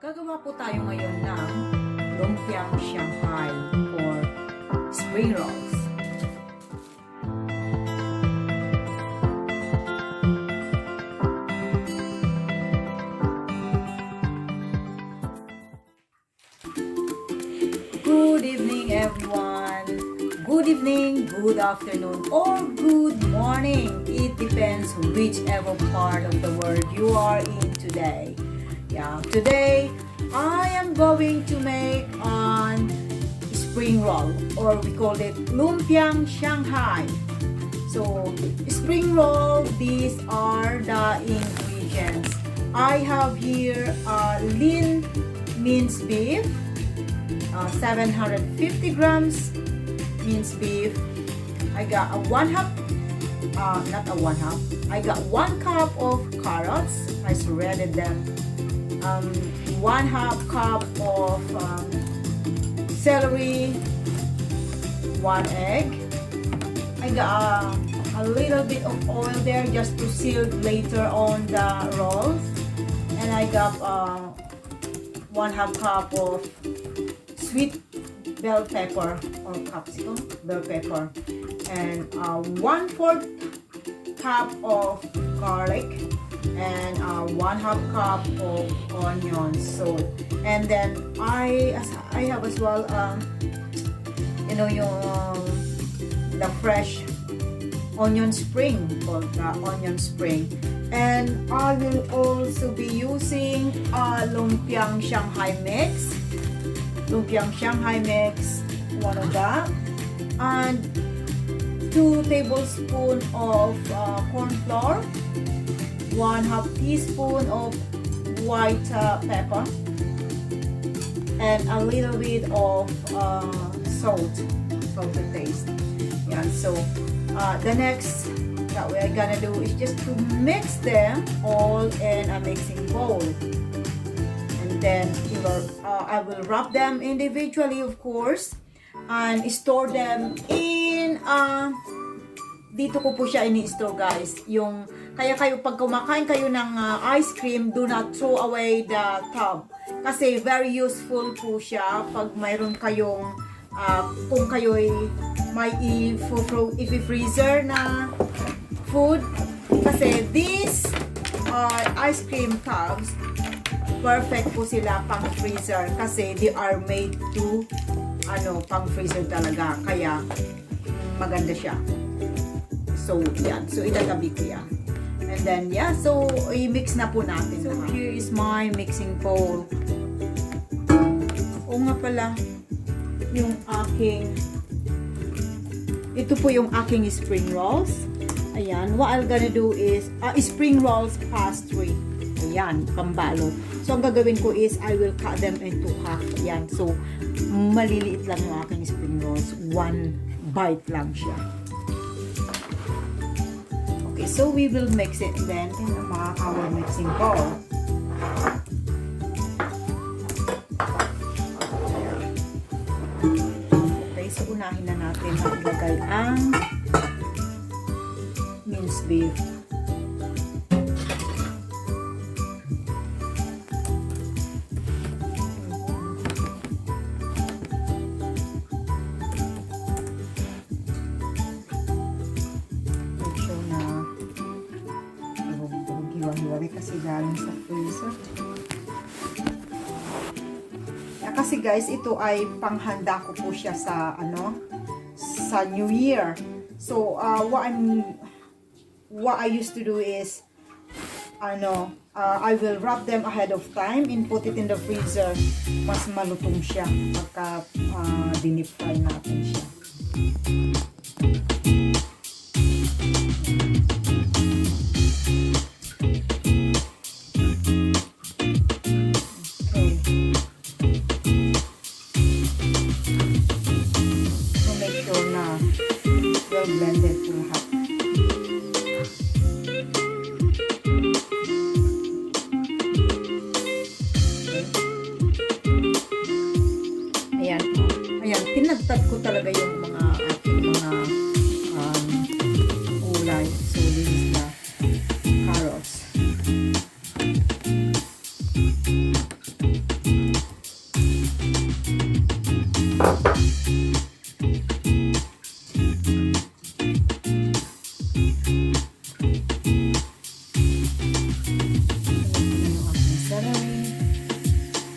Gagawa po tayo ngayon ng Lumpiang Shanghai or spring rolls. Good evening everyone! Good evening, good afternoon, or good morning. It depends whichever part of the world you are in today. Today I am going to make an spring roll, or we call it Lumpiang Shanghai. So spring roll, these are the ingredients. I have here lean minced beef, 750 grams minced beef. I got I got 1 cup of carrots. I shredded them. 1/2 cup of celery, 1 egg. I got a little bit of oil there just to seal later on the rolls, and I got 1/2 cup of sweet bell pepper or capsicum bell pepper, and 1/4 cup of garlic, and 1/2 cup of onions. So, and then I have as well the fresh onion spring, called the onion spring. And I will also be using Lumpiang Shanghai mix. Lumpiang Shanghai mix, one of that, and 2 tablespoons of corn flour, 1/2 teaspoon of white pepper, and a little bit of salt to taste. Yeah, so the next that we're gonna do is just to mix them all in a mixing bowl, and then I will wrap them individually, of course, and store them in dito ko po siya ini-store, guys. Kaya kayo pag kumakain kayo ng ice cream, do not throw away the tub. Kasi very useful po siya pag mayroon kayong kung kayo'y may i-freezer na food. Kasi these ice cream tubs, perfect po sila pang freezer kasi they are made to pang freezer talaga. Kaya maganda siya. So, yan. So, itatabi ko yan. And then, yeah. So, i-mix na po natin. So, here is my mixing bowl. O nga pala, ito po yung aking spring rolls. Ayan. What I'm gonna do is, spring rolls pastry. Ayan, pambalot. So, ang gagawin ko is, I will cut them into half. Ayan. So, maliliit lang yung aking spring rolls. 1 bite lang siya. Okay, so we will mix it then in our mixing bowl. Okay, so unahin na natin na ilagay ang minced beef. Hiwa-hiwari kasi galing sa freezer. Kasi guys, ito ay panghanda ko po siya sa sa New Year. So what I used to do is I will wrap them ahead of time and put it in the freezer. Mas malutong siya pagka dinip fry natin siya. Blended po lahat. Okay. Ayan, pinagtad ko talaga yung mga ulay. So, this is the carrots.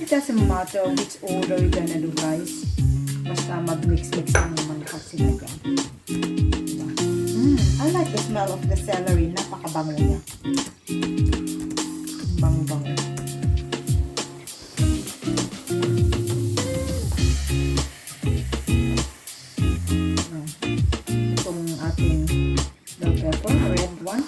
it doesn't matter which order you're gonna do, guys. Basta mag-mix-mix naman lahat sila dyan. I like the smell of the celery. Napakabango niya. Bango-bango. Itong ating bell pepper, red one.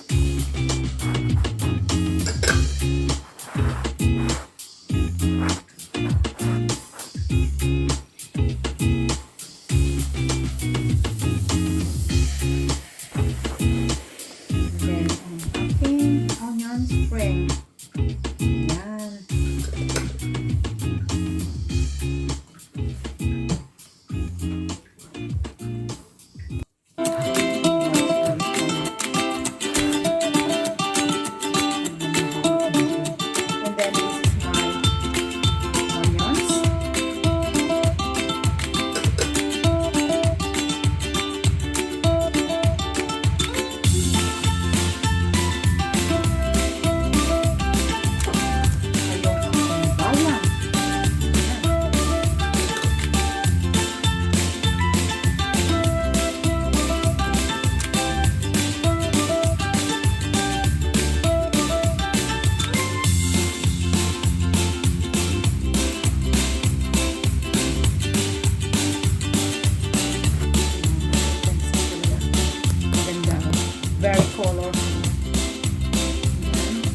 Very colorful.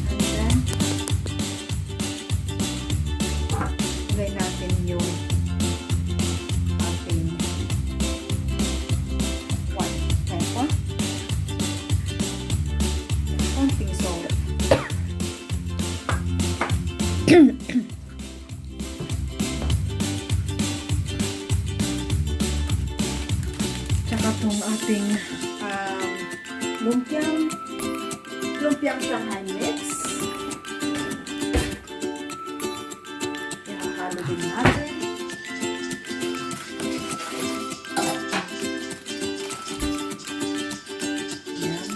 And then, lagay natin yung ating white pepper. Konting salt. Tsaka itong ating Lumpiang Shanghai mix. Ihahalo din natin. Yan.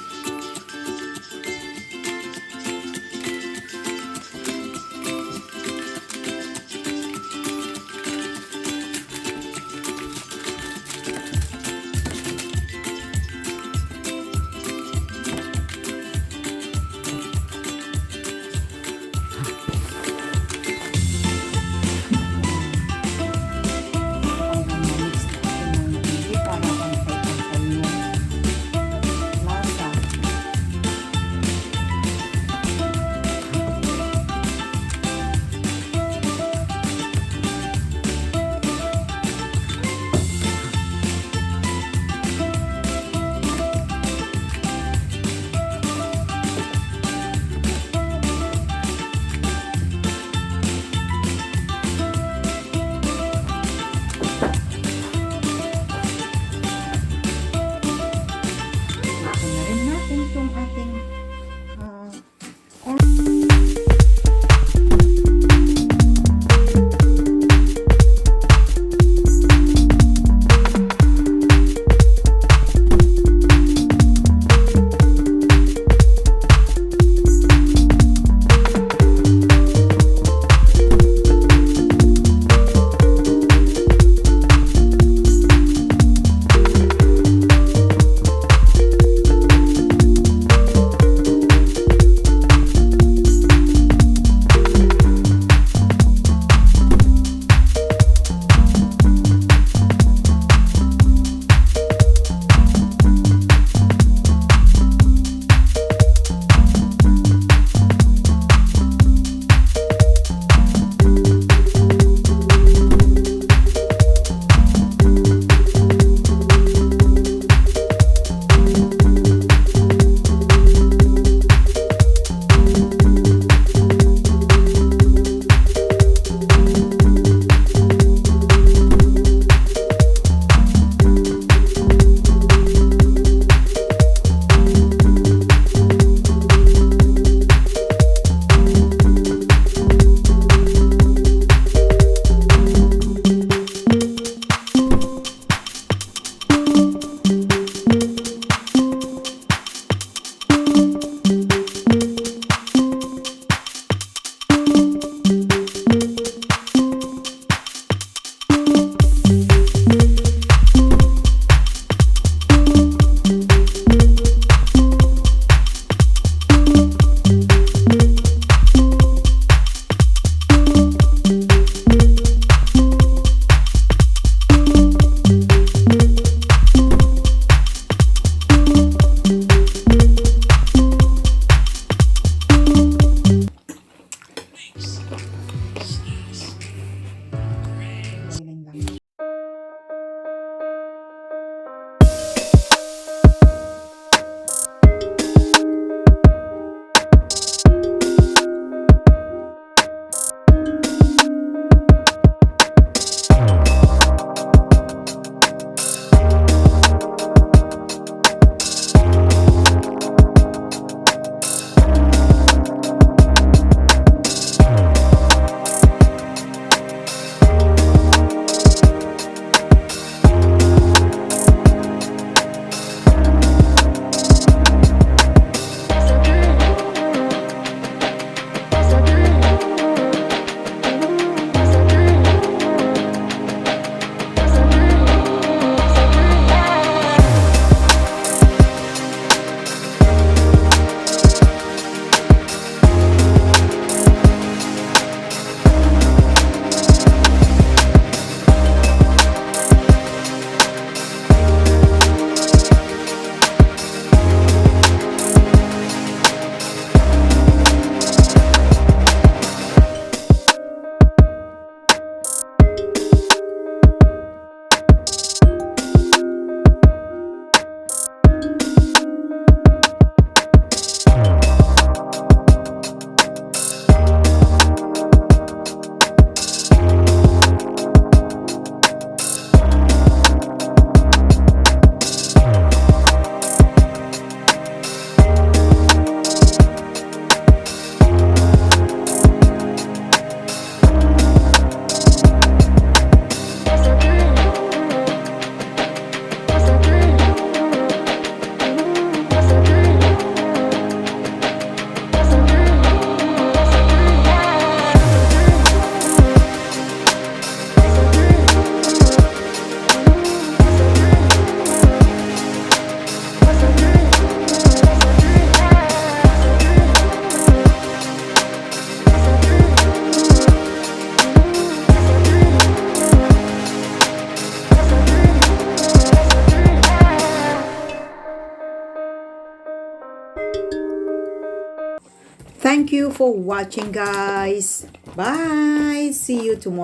Thank you for watching, guys. Bye. See you tomorrow.